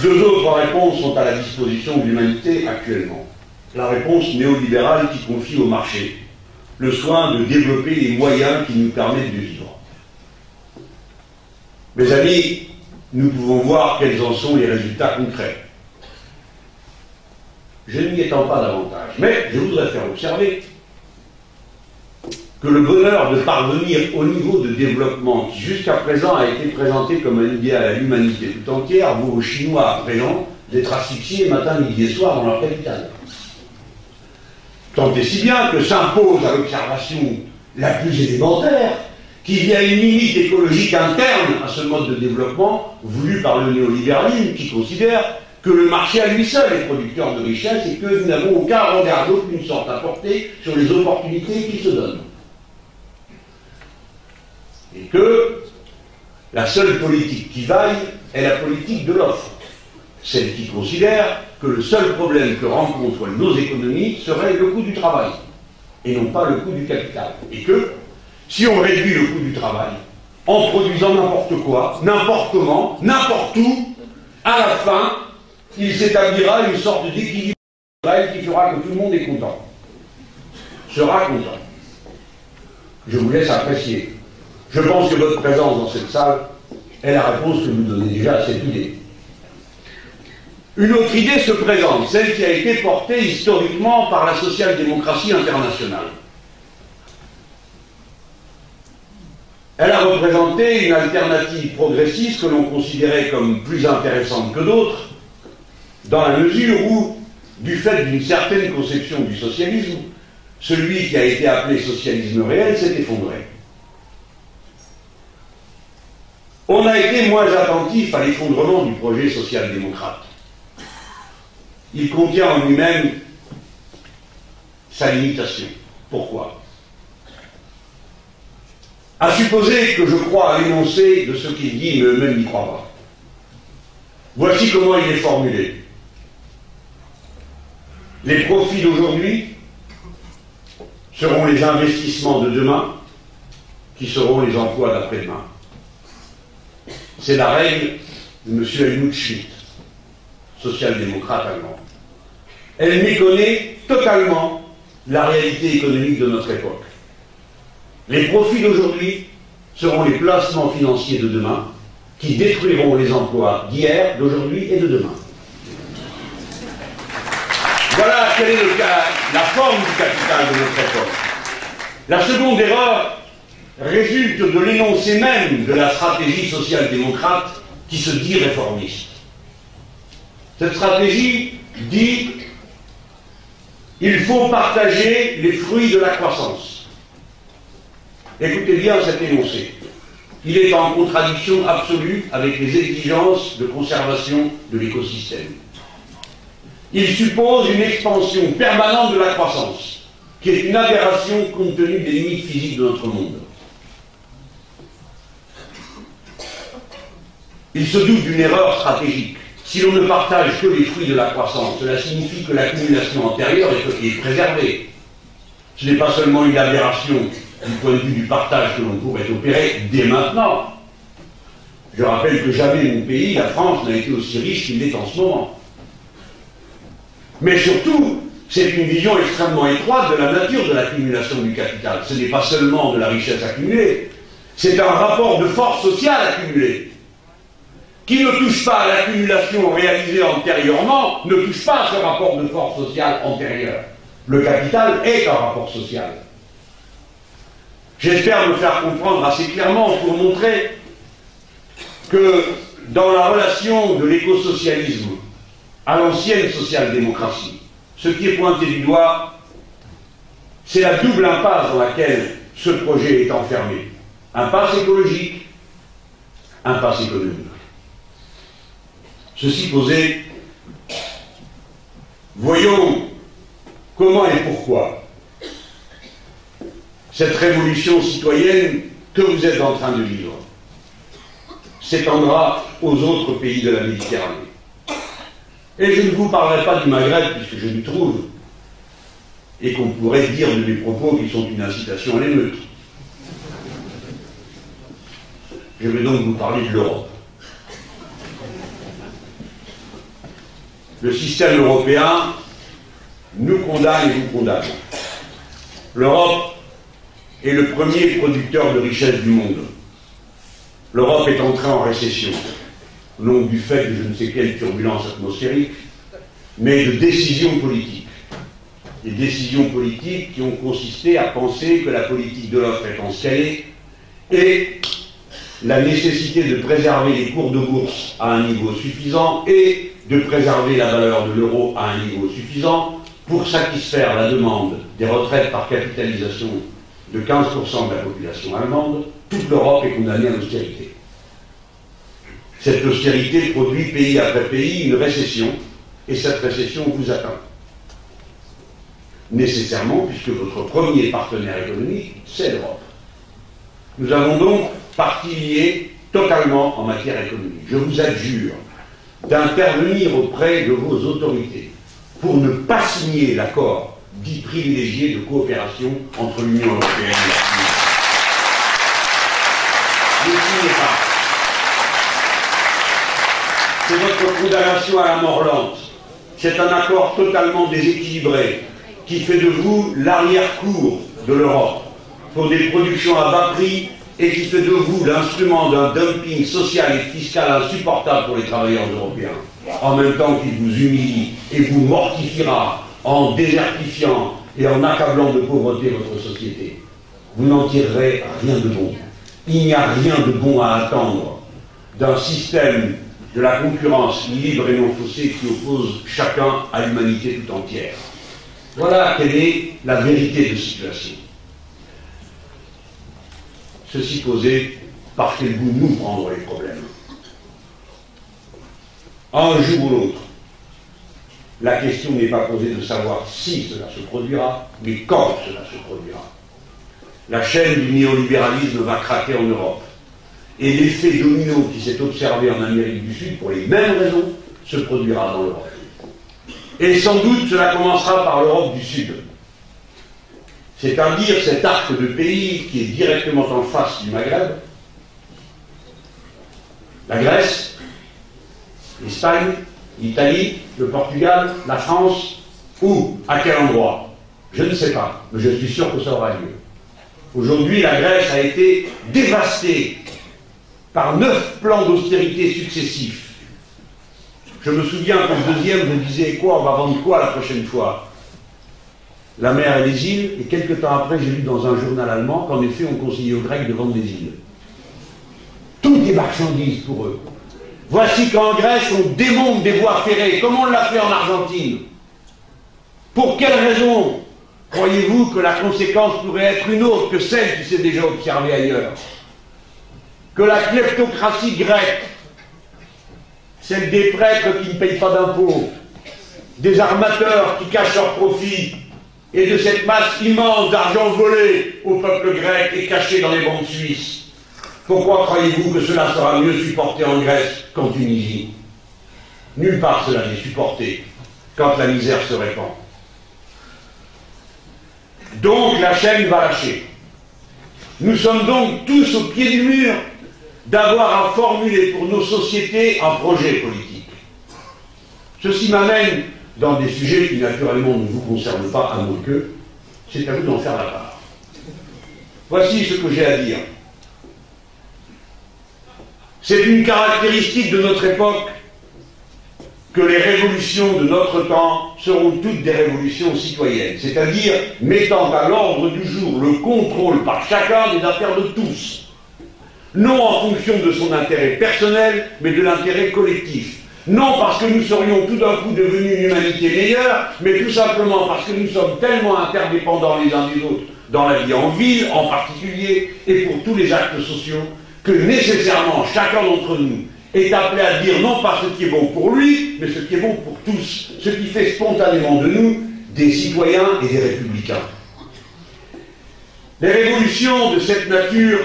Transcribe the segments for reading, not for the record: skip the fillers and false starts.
Deux autres réponses sont à la disposition de l'humanité actuellement. La réponse néolibérale qui confie au marché le soin de développer les moyens qui nous permettent de vivre. Mes amis, nous pouvons voir quels en sont les résultats concrets. Je n'y étends pas davantage, mais je voudrais faire observer que le bonheur de parvenir au niveau de développement qui jusqu'à présent a été présenté comme un idéal à l'humanité tout entière vaut aux Chinois à présent d'être asphyxiés matin, midi et soir dans leur capitale. Tant et si bien que s'impose à l'observation la plus élémentaire qu'il y a une limite écologique interne à ce mode de développement voulu par le néolibéralisme qui considère que le marché à lui seul est producteur de richesse et que nous n'avons aucun regard d'aucune sorte à porter sur les opportunités qui se donnent. Et que la seule politique qui vaille est la politique de l'offre, celle qui considère que le seul problème que rencontrent nos économies serait le coût du travail, et non pas le coût du capital. Et que, si on réduit le coût du travail, en produisant n'importe quoi, n'importe comment, n'importe où, à la fin, il s'établira une sorte d'équilibre qui fera que tout le monde est content. Sera content. Je vous laisse apprécier. Je pense que votre présence dans cette salle est la réponse que vous donnez déjà à cette idée. Une autre idée se présente, celle qui a été portée historiquement par la social-démocratie internationale. Elle a représenté une alternative progressiste que l'on considérait comme plus intéressante que d'autres, dans la mesure où, du fait d'une certaine conception du socialisme, celui qui a été appelé socialisme réel s'est effondré. On a été moins attentif à l'effondrement du projet social-démocrate. Il contient en lui-même sa limitation. Pourquoi? À supposer que je crois à l'énoncé de ce qu'il dit, mais eux-mêmes n'y croient pas. Voici comment il est formulé. Les profits d'aujourd'hui seront les investissements de demain, qui seront les emplois d'après-demain. C'est la règle de M. Helmut Schmidt, social-démocrate allemand. Elle méconnaît totalement la réalité économique de notre époque. Les profits d'aujourd'hui seront les placements financiers de demain qui détruiront les emplois d'hier, d'aujourd'hui et de demain. Voilà quelle est la forme du capital de notre époque. La seconde erreur résulte de l'énoncé même de la stratégie social-démocrate qui se dit réformiste. Cette stratégie dit il faut partager les fruits de la croissance. Écoutez bien cet énoncé. Il est en contradiction absolue avec les exigences de conservation de l'écosystème. Il suppose une expansion permanente de la croissance, qui est une aberration compte tenu des limites physiques de notre monde. Il se doute d'une erreur stratégique. Si l'on ne partage que les fruits de la croissance, cela signifie que l'accumulation antérieure est préservée. Ce n'est pas seulement une aberration du point de vue du partage que l'on pourrait opérer dès maintenant. Je rappelle que jamais mon pays, la France, n'a été aussi riche qu'il l'est en ce moment. Mais surtout, c'est une vision extrêmement étroite de la nature de l'accumulation du capital. Ce n'est pas seulement de la richesse accumulée, c'est un rapport de force sociale accumulé, qui ne touche pas à l'accumulation réalisée antérieurement, ne touche pas à ce rapport de force sociale antérieur. Le capital est un rapport social. J'espère me faire comprendre assez clairement pour montrer que dans la relation de l'écosocialisme à l'ancienne social-démocratie, ce qui est pointé du doigt, c'est la double impasse dans laquelle ce projet est enfermé. Impasse écologique, impasse économique. Ceci posé, voyons comment et pourquoi cette révolution citoyenne que vous êtes en train de vivre s'étendra aux autres pays de la Méditerranée. Et je ne vous parlerai pas du Maghreb, puisque je m'y trouve, et qu'on pourrait dire de mes propos qui sont une incitation à l'émeute. Je vais donc vous parler de l'Europe. Le système européen nous condamne et vous condamne. L'Europe est le premier producteur de richesse du monde. L'Europe est entrée en récession, non du fait de je ne sais quelle turbulence atmosphérique, mais de décisions politiques. Des décisions politiques qui ont consisté à penser que la politique de l'offre étant scalée et la nécessité de préserver les cours de bourse à un niveau suffisant et de préserver la valeur de l'euro à un niveau suffisant pour satisfaire la demande des retraites par capitalisation de 15% de la population allemande, toute l'Europe est condamnée à l'austérité. Cette austérité produit pays après pays une récession, et cette récession vous atteint. Nécessairement, puisque votre premier partenaire économique, c'est l'Europe. Nous avons donc partie liée totalement en matière économique. Je vous adjure d'intervenir auprès de vos autorités pour ne pas signer l'accord dit privilégié de coopération entre l'Union européenne et la Chine. Ne signez pas. C'est votre condamnation à la mort lente. C'est un accord totalement déséquilibré qui fait de vous l'arrière-cour de l'Europe pour des productions à bas prix et qui fait de vous l'instrument d'un dumping social et fiscal insupportable pour les travailleurs européens, en même temps qu'il vous humilie et vous mortifiera en désertifiant et en accablant de pauvreté votre société. Vous n'en tirerez rien de bon. Il n'y a rien de bon à attendre d'un système de la concurrence libre et non faussée qui oppose chacun à l'humanité tout entière. Voilà quelle est la vérité de situation. Ceci posé par quel bout nous prendre les problèmes. Un jour ou l'autre, la question n'est pas posée de savoir si cela se produira, mais quand cela se produira. La chaîne du néolibéralisme va craquer en Europe. Et l'effet domino qui s'est observé en Amérique du Sud, pour les mêmes raisons, se produira dans l'Europe. Et sans doute cela commencera par l'Europe du Sud. C'est-à-dire cet arc de pays qui est directement en face du Maghreb, la Grèce, l'Espagne, l'Italie, le Portugal, la France, où, à quel endroit? Je ne sais pas, mais je suis sûr que ça aura lieu. Aujourd'hui, la Grèce a été dévastée par 9 plans d'austérité successifs. Je me souviens qu'au deuxième, je disais quoi, on va vendre quoi la prochaine fois? La mer et les îles, et quelques temps après, j'ai lu dans un journal allemand qu'en effet, on conseillait aux Grecs de vendre des îles. Tout est marchandise pour eux. Voici qu'en Grèce, on démonte des voies ferrées, comme on l'a fait en Argentine. Pour quelle raison croyez-vous que la conséquence pourrait être une autre que celle qui s'est déjà observée ailleurs? Que la kleptocratie grecque, celle des prêtres qui ne payent pas d'impôts, des armateurs qui cachent leurs profits, et de cette masse immense d'argent volé au peuple grec et caché dans les banques suisses. Pourquoi croyez-vous que cela sera mieux supporté en Grèce qu'en Tunisie? Nulle part cela n'est supporté quand la misère se répand. Donc la chaîne va lâcher. Nous sommes donc tous au pied du mur d'avoir à formuler pour nos sociétés un projet politique. Ceci m'amène dans des sujets qui naturellement ne vous concernent pas à moins que, c'est à vous d'en faire la part. Voici ce que j'ai à dire. C'est une caractéristique de notre époque que les révolutions de notre temps seront toutes des révolutions citoyennes, c'est-à-dire mettant à l'ordre du jour le contrôle par chacun des affaires de tous, non en fonction de son intérêt personnel, mais de l'intérêt collectif. Non parce que nous serions tout d'un coup devenus une humanité meilleure, mais tout simplement parce que nous sommes tellement interdépendants les uns des autres, dans la vie en ville en particulier, et pour tous les actes sociaux, que nécessairement chacun d'entre nous est appelé à dire non pas ce qui est bon pour lui, mais ce qui est bon pour tous, ce qui fait spontanément de nous des citoyens et des républicains. Les révolutions de cette nature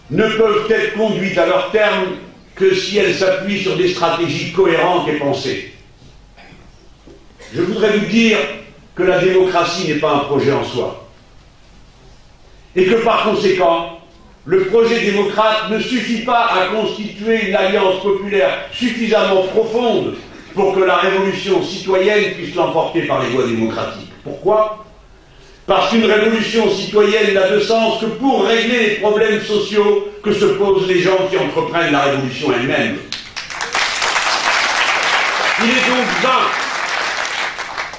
ne peuvent être conduites à leur terme que si elles s'appuient sur des stratégies cohérentes et pensées. Je voudrais vous dire que la démocratie n'est pas un projet en soi. Et que par conséquent, le projet démocrate ne suffit pas à constituer une alliance populaire suffisamment profonde pour que la révolution citoyenne puisse l'emporter par les voies démocratiques. Pourquoi? Parce qu'une révolution citoyenne n'a de sens que pour régler les problèmes sociaux que se posent les gens qui entreprennent la révolution elle-même. Il est donc vain,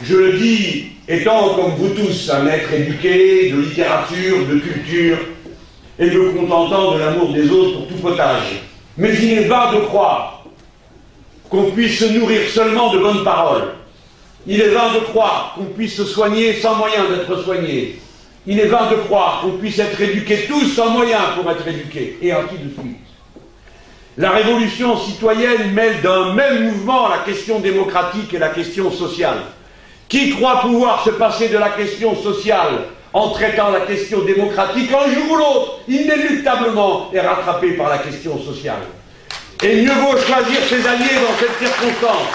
je le dis, étant comme vous tous un être éduqué de littérature, de culture, et me contentant de l'amour des autres pour tout potage. Mais il est vain de croire qu'on puisse se nourrir seulement de bonnes paroles. Il est vain de croire qu'on puisse se soigner sans moyen d'être soigné. Il est vain de croire qu'on puisse être éduqués tous sans moyen pour être éduqués, et ainsi de suite. La révolution citoyenne mêle d'un même mouvement la question démocratique et la question sociale. Qui croit pouvoir se passer de la question sociale en traitant la question démocratique, un jour ou l'autre, inéluctablement est rattrapé par la question sociale. Et mieux vaut choisir ses alliés dans cette circonstance.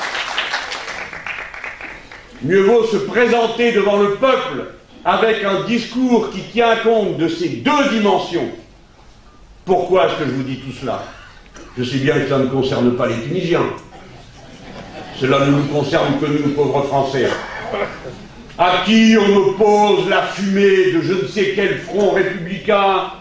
Mieux vaut se présenter devant le peuple avec un discours qui tient compte de ces deux dimensions. Pourquoi est-ce que je vous dis tout cela? Je sais bien que ça ne concerne pas les Tunisiens. Cela ne nous concerne que nous, pauvres Français, à qui on oppose la fumée de je ne sais quel front républicain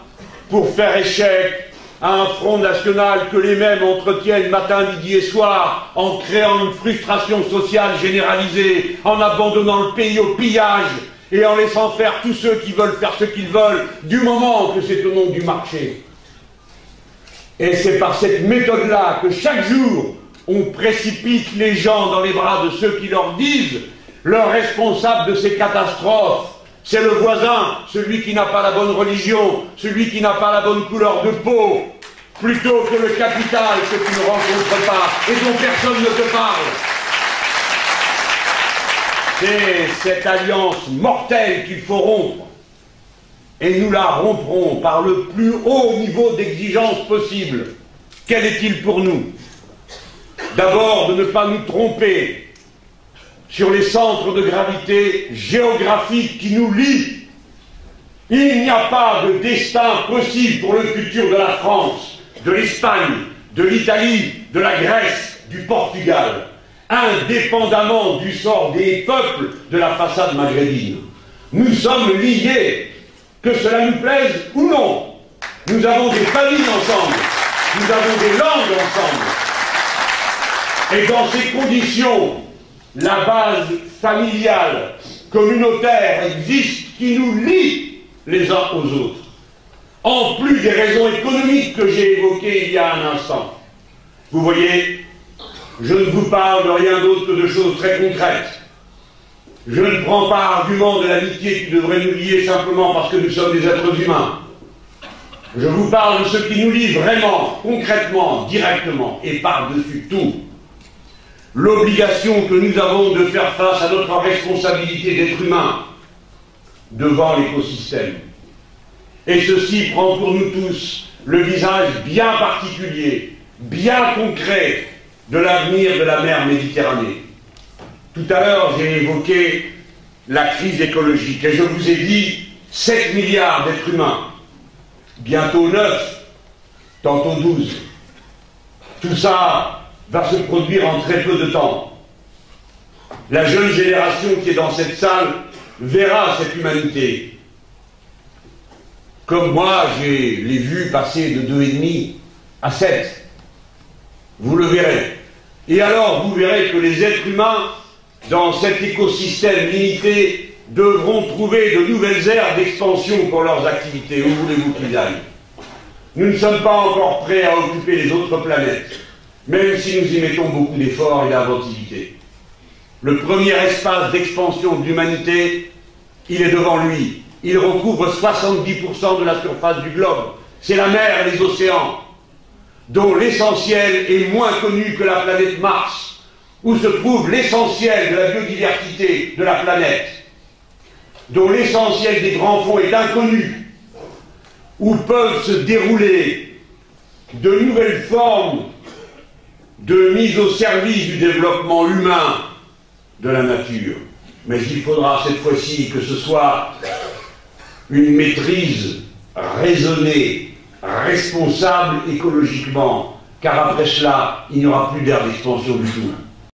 pour faire échec à un front national que les mêmes entretiennent matin, midi et soir en créant une frustration sociale généralisée, en abandonnant le pays au pillage et en laissant faire tous ceux qui veulent faire ce qu'ils veulent du moment que c'est au nom du marché. Et c'est par cette méthode-là que chaque jour on précipite les gens dans les bras de ceux qui leur disent le responsable de ces catastrophes, c'est le voisin, celui qui n'a pas la bonne religion, celui qui n'a pas la bonne couleur de peau, plutôt que le capital que tu ne rencontres pas et dont personne ne te parle. C'est cette alliance mortelle qu'il faut rompre. Et nous la romprons par le plus haut niveau d'exigence possible. Quel est-il pour nous? D'abord, de ne pas nous tromper sur les centres de gravité géographiques qui nous lient. Il n'y a pas de destin possible pour le futur de la France, de l'Espagne, de l'Italie, de la Grèce, du Portugal, indépendamment du sort des peuples de la façade maghrébine. Nous sommes liés, que cela nous plaise ou non. Nous avons des familles ensemble, nous avons des langues ensemble. Et dans ces conditions, la base familiale, communautaire existe qui nous lie les uns aux autres. En plus des raisons économiques que j'ai évoquées il y a un instant. Vous voyez, je ne vous parle de rien d'autre que de choses très concrètes. Je ne prends pas argument de l'amitié qui devrait nous lier simplement parce que nous sommes des êtres humains. Je vous parle de ce qui nous lie vraiment, concrètement, directement, et par-dessus tout. L'obligation que nous avons de faire face à notre responsabilité d'être humain devant l'écosystème. Et ceci prend pour nous tous le visage bien particulier, bien concret de l'avenir de la mer Méditerranée. Tout à l'heure, j'ai évoqué la crise écologique et je vous ai dit 7 milliards d'êtres humains, bientôt 9, tantôt 12. Tout ça va se produire en très peu de temps. La jeune génération qui est dans cette salle verra cette humanité. Comme moi, l'ai vu passer de 2,5 à 7. Vous le verrez. Et alors, vous verrez que les êtres humains, dans cet écosystème limité, devront trouver de nouvelles aires d'expansion pour leurs activités. Où voulez-vous qu'ils aillent? Nous ne sommes pas encore prêts à occuper les autres planètes, même si nous y mettons beaucoup d'efforts et d'inventivité. Le premier espace d'expansion de l'humanité, il est devant lui. Il recouvre 70% de la surface du globe. C'est la mer et les océans, dont l'essentiel est moins connu que la planète Mars, où se trouve l'essentiel de la biodiversité de la planète, dont l'essentiel des grands fonds est inconnu, où peuvent se dérouler de nouvelles formes de mise au service du développement humain de la nature. Mais il faudra cette fois-ci que ce soit une maîtrise raisonnée, responsable écologiquement, car après cela, il n'y aura plus d'aire d'expansion du tout.